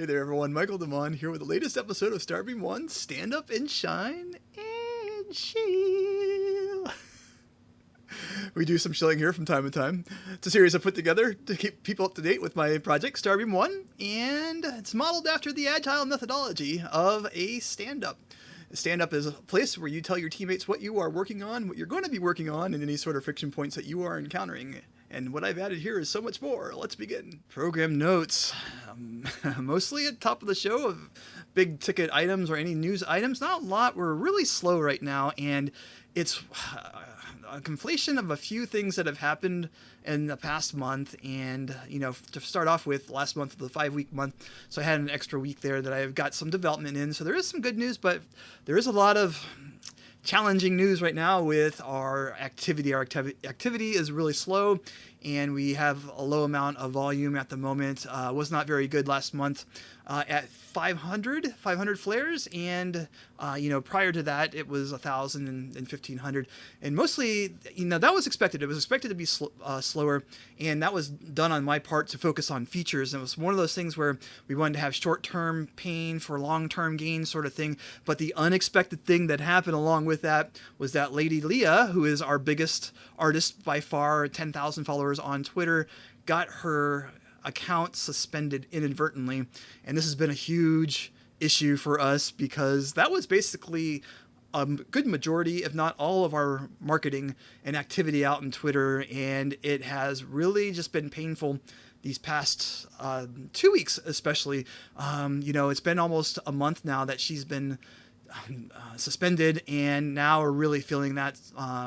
Hey there, everyone. Michael Damon here with the latest episode of Starbeam.one, Stand Up and Shine and Shill. We do some shilling here from time to time. It's a series I put together to keep people up to date with my project, Starbeam.one, and it's modeled after the agile methodology of a stand-up. Stand-up is a place where you tell your teammates what you are working on, what you're going to be working on, and any sort of friction points that you are encountering. And what I've added here is so much more. Let's begin. Program notes. Mostly at the top of the show of big ticket items or any news items. Not a lot. We're really slow right now, and it's a conflation of a few things that have happened in the past month. And, to start off with, last month, the 5-week month, so I had an extra week there that I've got some development in. So there is some good news, but there is a lot of challenging news right now with our activity. Our activity is really slow, and we have a low amount of volume at the moment. Was not very good last month at 500 flares, and prior to that it was 1,000 and 1,500, and mostly that was expected. It was expected to be slower, and that was done on my part to focus on features. And it was one of those things where we wanted to have short-term pain for long-term gain sort of thing. But the unexpected thing that happened along with that was that Lady Leah, who is our biggest artist by far, 10,000 followers on Twitter, got her account suspended inadvertently. And this has been a huge issue for us because that was basically a good majority, if not all, of our marketing and activity out on Twitter. And it has really just been painful these past 2 weeks, especially. It's been almost a month now that she's been suspended, and now we're really feeling that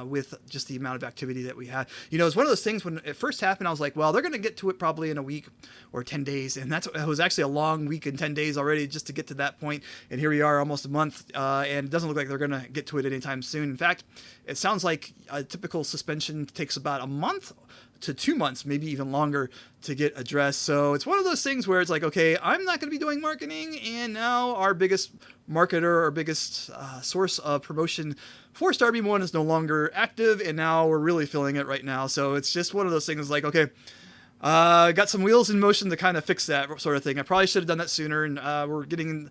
with just the amount of activity that we had. It's one of those things when it first happened, I was like, well, they're going to get to it probably in a week or 10 days. And it was actually a long week and 10 days already just to get to that point. And here we are almost a month, and it doesn't look like they're going to get to it anytime soon. In fact, it sounds like a typical suspension takes about a month to 2 months, maybe even longer, to get addressed. So it's one of those things where it's like, okay, I'm not going to be doing marketing, and now our biggest marketer, our biggest source of promotion for Starbeam.one is no longer active, and now we're really feeling it right now. So it's just one of those things like, okay, got some wheels in motion to kind of fix that sort of thing. I probably should have done that sooner, and we're getting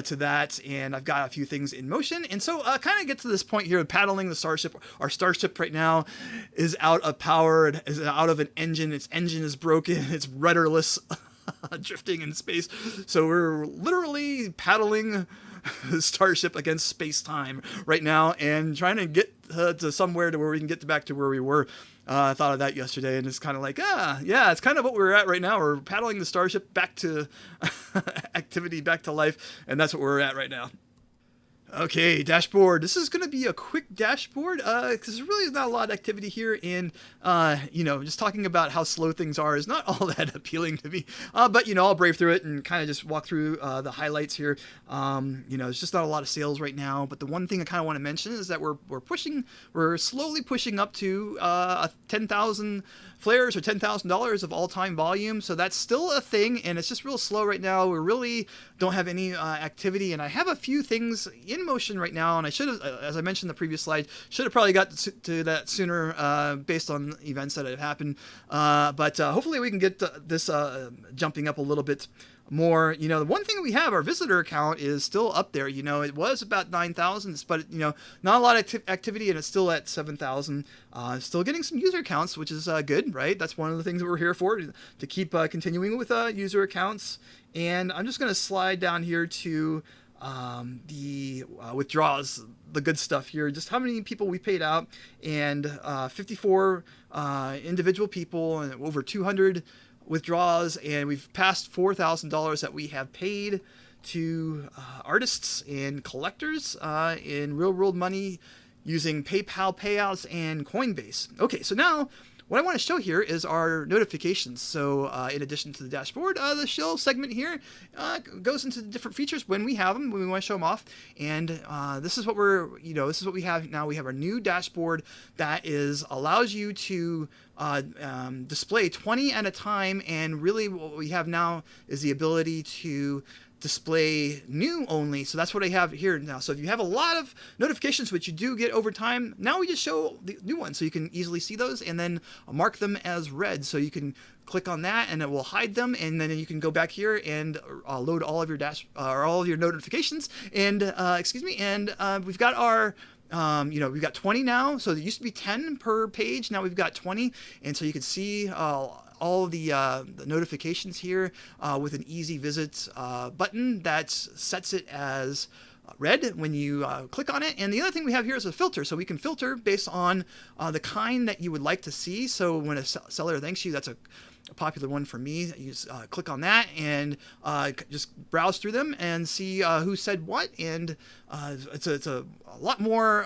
to that, and I've got a few things in motion. And so kind of get to this point here of paddling the starship. Our starship right now is out of power. It is out of an engine. Its engine is broken. It's rudderless, drifting in space. So we're literally paddling the starship against space-time right now and trying to get to somewhere to where we can get back to where we were. I thought of that yesterday, and it's kind of like, yeah, it's kind of what we're at right now. We're paddling the starship back to activity, back to life, and that's what we're at right now. Okay, dashboard. This is going to be a quick dashboard because there's really not a lot of activity here, and just talking about how slow things are is not all that appealing to me. But I'll brave through it and kind of just walk through the highlights here. It's just not a lot of sales right now. But the one thing I kind of want to mention is that we're slowly pushing up to 10,000 flares or $10,000 of all-time volume. So that's still a thing, and it's just real slow right now. We really don't have any activity, and I have a few things in motion right now, and I should have, as I mentioned in the previous slide, should have probably got to that sooner based on events that have happened. But hopefully we can get this jumping up a little bit more. The one thing we have, our visitor count is still up there. It was about 9,000, but not a lot of activity, and it's still at 7,000. Still getting some user accounts, which is good, right? That's one of the things that we're here for, to keep continuing with user accounts. And I'm just going to slide down here to the withdrawals, the good stuff here, just how many people we paid out, and 54 individual people, and over 200 withdrawals, and we've passed $4,000 that we have paid to artists and collectors in real world money using PayPal payouts and Coinbase. Okay, so now what I want to show here is our notifications. So in addition to the dashboard, the Shill segment here goes into the different features when we have them, when we want to show them off. And this is what we have now. We have our new dashboard that allows you to display 20 at a time, and really what we have now is the ability to display new only. So that's what I have here now. So if you have a lot of notifications, which you do get over time, now we just show the new ones so you can easily see those and then mark them as red. So you can click on that and it will hide them, and then you can go back here and load all of your or all of your notifications. And we've got our we've got 20 now. So there used to be 10 per page. Now we've got 20, and so you can see all of the notifications here with an easy visit button that sets it as red when you click on it. And the other thing we have here is a filter, so we can filter based on the kind that you would like to see. So when a seller thanks you, that's a popular one for me. You just click on that and just browse through them and see who said what, and it's a lot more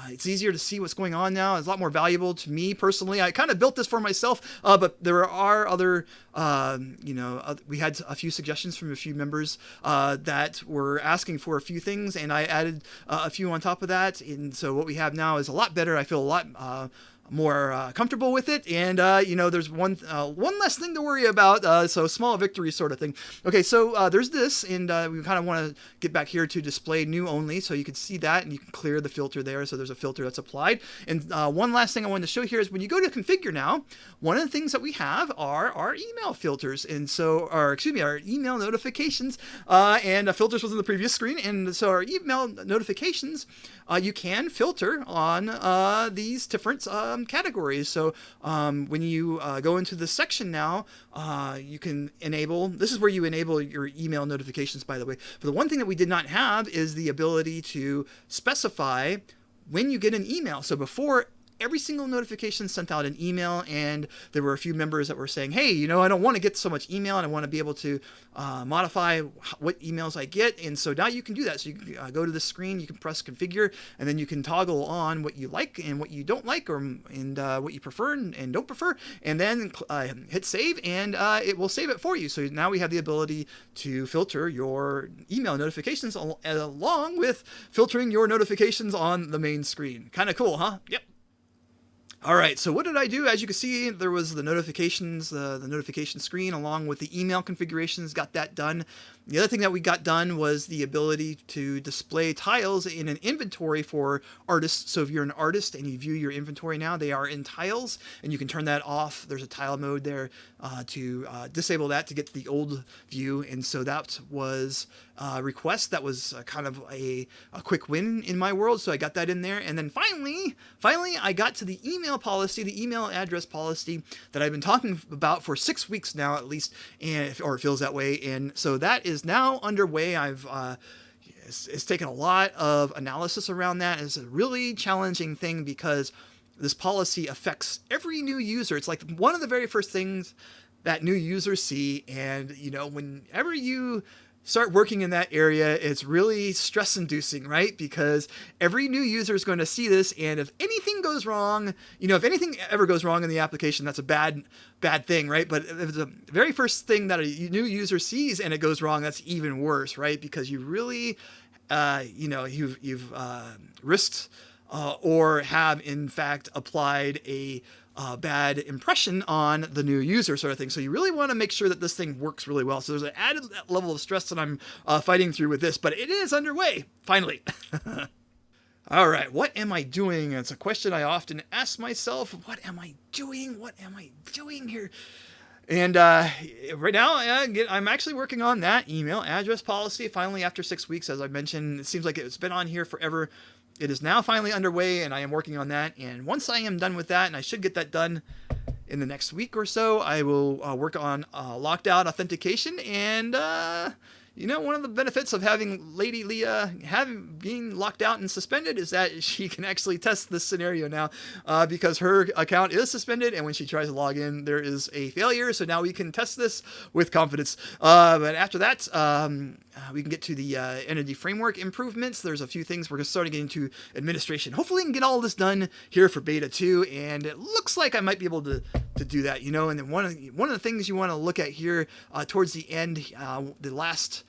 it's easier to see what's going on now. It's a lot more valuable to me personally. I kind of built this for myself, but there are other, we had a few suggestions from a few members that were asking for a few things, and I added a few on top of that. And so what we have now is a lot better. I feel a lot more comfortable with it, and there's one less thing to worry about, so small victory sort of thing. Okay, so there's this, and we kind of want to get back here to display new only, so you can see that, and you can clear the filter there. So there's a filter that's applied. And one last thing I wanted to show here is when you go to configure now, one of the things that we have are our email filters, and so our email notifications, and filters was in the previous screen. And so our email notifications, you can filter on these different categories. So when you go into this section now, you can enable, this is where you enable your email notifications, by the way. But the one thing that we did not have is the ability to specify when you get an email. So before, every single notification sent out an email, and there were a few members that were saying, hey, I don't want to get so much email, and I want to be able to modify what emails I get. And so now you can do that. So you can go to the screen, you can press configure, and then you can toggle on what you like and what you don't like, and what you prefer and don't prefer, and then hit save, and it will save it for you. So now we have the ability to filter your email notifications along with filtering your notifications on the main screen. Kind of cool, huh? Yep. All right, so what did I do? As you can see, there was the notifications, the notification screen along with the email configurations, got that done. The other thing that we got done was the ability to display tiles in an inventory for artists. So if you're an artist and you view your inventory now, they are in tiles, and you can turn that off. There's a tile mode there to disable that to get to the old view. And so that was a request that was kind of a quick win in my world. So I got that in there. And then finally, I got to the email policy, the email address policy that I've been talking about for 6 weeks now, at least, or it feels that way. And so that is now underway. It's taken a lot of analysis around that. It's a really challenging thing because this policy affects every new user. It's like one of the very first things that new users see. And, whenever you start working in that area, it's really stress inducing, right? Because every new user is going to see this, and if anything goes wrong, if anything ever goes wrong in the application, that's a bad thing, right? But if the very first thing that a new user sees and it goes wrong, that's even worse, right? Because you really, you've risked or have in fact applied a bad impression on the new user sort of thing. So you really want to make sure that this thing works really well. So there's an added level of stress that I'm fighting through with this, but it is underway, finally. All right, what am I doing? It's a question I often ask myself. What am I doing? What am I doing here? And right now, I'm actually working on that email address policy. Finally, after 6 weeks, as I mentioned, it seems like it's been on here forever. It is now finally underway, and I am working on that. And once I am done with that, and I should get that done in the next week or so, I will work on locked out authentication. And one of the benefits of having Lady Leah being locked out and suspended is that she can actually test this scenario now because her account is suspended, and when she tries to log in, there is a failure. So now we can test this with confidence. But after that, we can get to the Entity Framework improvements. There's a few things. We're starting to get into administration. Hopefully we can get all this done here for Beta 2, and it looks like I might be able to do that, And then one of the things you want to look at here towards the end, the last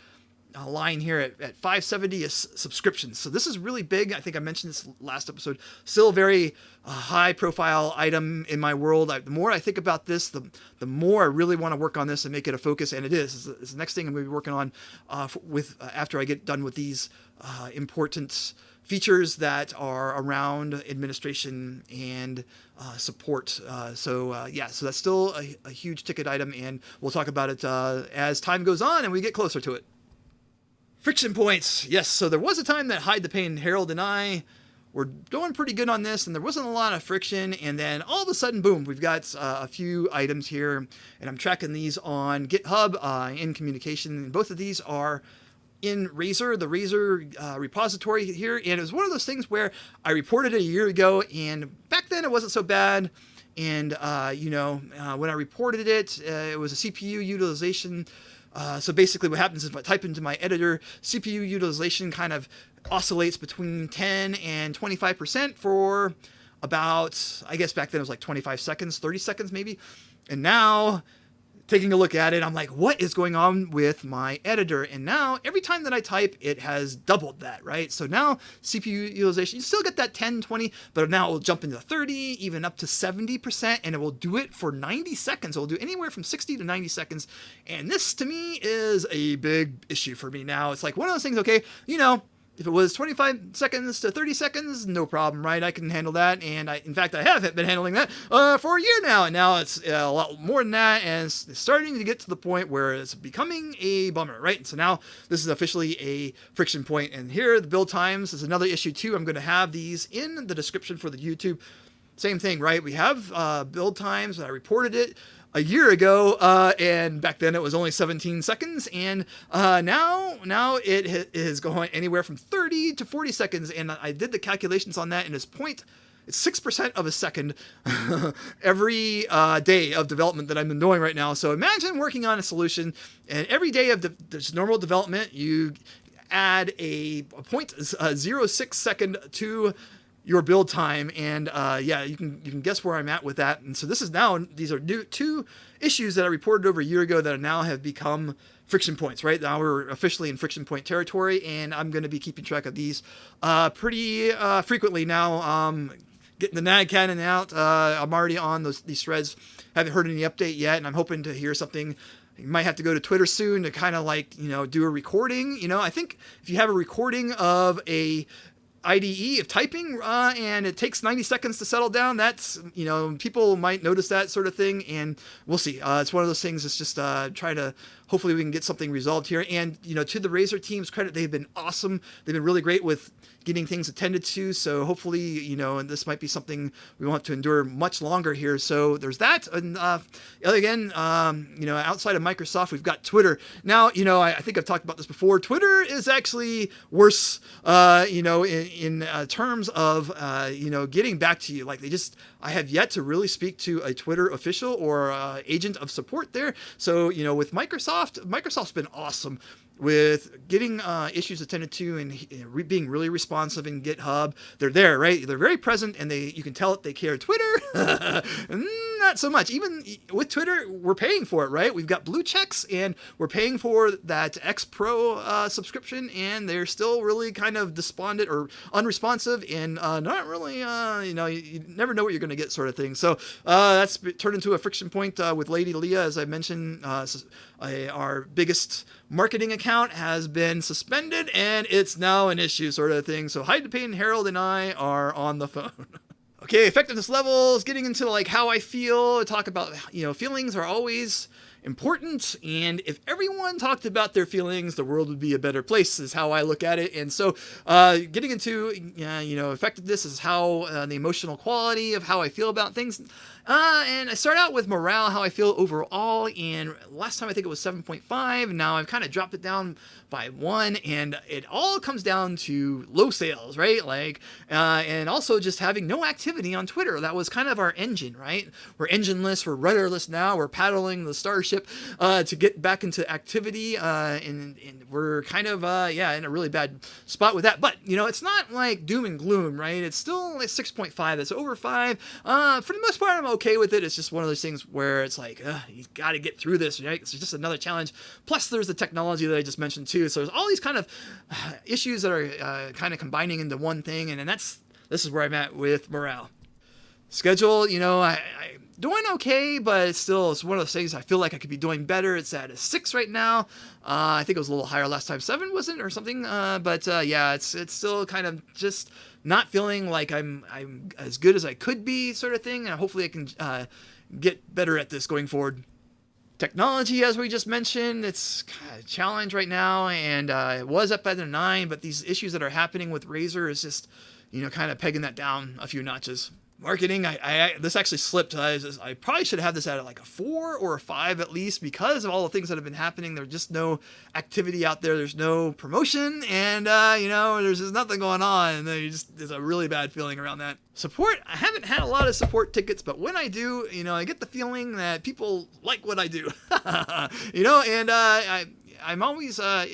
line here at 570 subscriptions. So this is really big. I think I mentioned this last episode. Still a very high profile item in my world. The more I think about this, the more I really want to work on this and make it a focus. And it is. It's the next thing I'm going to be working on after I get done with these important features that are around administration and support. So that's still a huge ticket item, and we'll talk about it as time goes on and we get closer to it. Friction points. Yes, so there was a time that Hide the Pain, Harold, and I were doing pretty good on this, and there wasn't a lot of friction, and then all of a sudden, boom, we've got a few items here, and I'm tracking these on GitHub in communication, and both of these are in Razor, the Razor repository here, and it was one of those things where I reported it a year ago, and back then it wasn't so bad, and when I reported it, it was a CPU utilization. So basically what happens is if I type into my editor, CPU utilization kind of oscillates between 10 and 25% for about, I guess back then it was like 25 seconds, 30 seconds maybe. And now, taking a look at it, I'm like, what is going on with my editor? And now, every time that I type, it has doubled that, right? So now, CPU utilization, you still get that 10, 20, but now it will jump into 30, even up to 70%, and it will do it for 90 seconds. It will do anywhere from 60 to 90 seconds. And this, to me, is a big issue for me now. It's like one of those things, okay, if it was 25 seconds to 30 seconds, no problem, right? I can handle that. And in fact, I have been handling that for a year now. And now it's a lot more than that. And it's starting to get to the point where it's becoming a bummer, right? And so now this is officially a friction point. And here, the build times is another issue too. I'm going to have these in the description for the YouTube. Same thing, right? We have build times. I reported it a year ago, and back then it was only 17 seconds, and now it is going anywhere from 30 to 40 seconds, and I did the calculations on that, and it's 6% of a second every day of development that I've been doing right now. So imagine working on a solution, and every day of this normal development, you add a 0.06 second to your build time, and you can guess where I'm at with that. And so these are two issues that I reported over a year ago that now have become friction points, right? Now we're officially in friction point territory, and I'm going to be keeping track of these pretty frequently now. Getting the nag cannon out. I'm already on these threads. Haven't heard any update yet, and I'm hoping to hear something. You might have to go to Twitter soon to kind of do a recording. I think if you have a recording of a IDE of typing and it takes 90 seconds to settle down, that's, people might notice that sort of thing, and we'll see. It's one of those things. It's just hopefully we can get something resolved here. And, to the Razor team's credit, they've been awesome. They've been really great with getting things attended to. So hopefully, and this might be something we won't have to endure much longer here. So there's that. And again, outside of Microsoft, we've got Twitter. Now, I think I've talked about this before. Twitter is actually worse, in terms of, getting back to you. I have yet to really speak to a Twitter official or agent of support there. So, with Microsoft's been awesome with getting issues attended to and being really responsive in GitHub. They're there, right? They're very present, and you can tell that they care. Twitter, not so much. Even with Twitter, we're paying for it, right? We've got blue checks, and we're paying for that X Pro subscription, and they're still really kind of despondent or unresponsive, and not really, you never know what you're going to get, sort of thing. So that's turned into a friction point with Lady Leah, as I mentioned. Our biggest marketing account has been suspended, and it's now an issue, sort of thing. So Hide the Pain, Harold, and I are on the phone. Okay, effectiveness levels, getting into how I feel. Talk about, feelings are always important, and if everyone talked about their feelings, the world would be a better place, is how I look at it. And so getting into effectiveness is how the emotional quality of how I feel about things. And I start out with morale, how I feel overall, and last time I think it was 7.5, and now I've kind of dropped it down by 1, and it all comes down to low sales, right? And also just having no activity on Twitter. That was kind of our engine, right? We're engineless, we're rudderless now, we're paddling the starship ship to get back into activity, and we're kind of in a really bad spot with that. But it's not like doom and gloom, right? It's still like 6.5. It's over 5. For the most part, I'm okay with it. It's just one of those things where it's like you got to get through this, right? It's just another challenge. Plus, there's the technology that I just mentioned too. So there's all these kind of issues that are kind of combining into one thing, and this is where I'm at with morale. Schedule, I doing okay, but it's one of those things I feel like I could be doing better. It's at a 6 right now. I think it was a little higher last time, 7 wasn't, or something. But it's still kind of just not feeling like I'm as good as I could be, sort of thing. And hopefully I can get better at this going forward. Technology, as we just mentioned, it's kind of a challenge right now, and it was up at a 9, but these issues that are happening with Razer is just, kind of pegging that down a few notches. Marketing, this actually slipped. I probably should have this at like a 4 or a 5 at least, because of all the things that have been happening. There's just no activity out there. There's no promotion, and there's just nothing going on. And there's a really bad feeling around that. Support, I haven't had a lot of support tickets, but when I do, I get the feeling that people like what I do. And I'm always I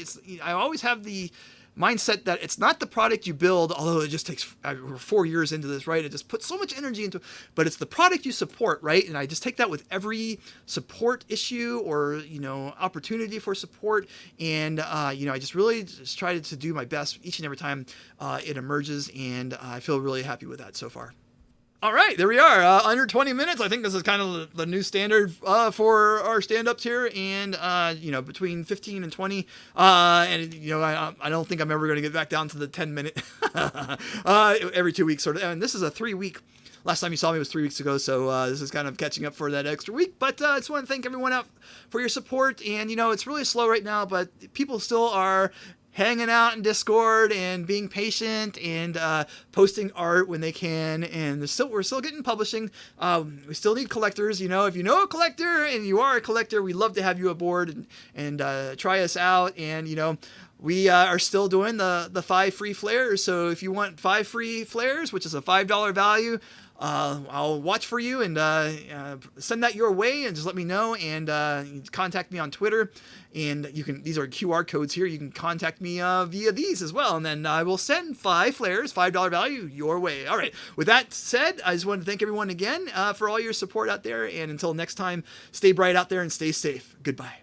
always have the mindset that it's not the product you build, although it just takes, we're 4 years into this, right? It just puts so much energy into it, but it's the product you support, right? And I just take that with every support issue or, opportunity for support. And, I just really try to do my best each and every time it emerges. And I feel really happy with that so far. All right, there we are. Under 20 minutes. I think this is kind of the new standard for our stand-ups here, and between 15 and 20. And I don't think I'm ever going to get back down to the 10-minute every 2 weeks sort of. And this is a 3-week. Last time you saw me was 3 weeks ago, so this is kind of catching up for that extra week. But I just want to thank everyone out for your support. And it's really slow right now, but people still are hanging out in Discord and being patient and posting art when they can, and we're still getting publishing. We still need collectors. If you know a collector and you are a collector, we'd love to have you aboard and try us out. And we are still doing the 5 free flares. So if you want 5 free flares, which is a $5 value, I'll watch for you and send that your way, and just let me know, and contact me on Twitter. And these are QR codes here. You can contact me via these as well, and then I will send 5 flares, $5 value, your way. All right. With that said, I just want to thank everyone again for all your support out there. And until next time, stay bright out there and stay safe. Goodbye.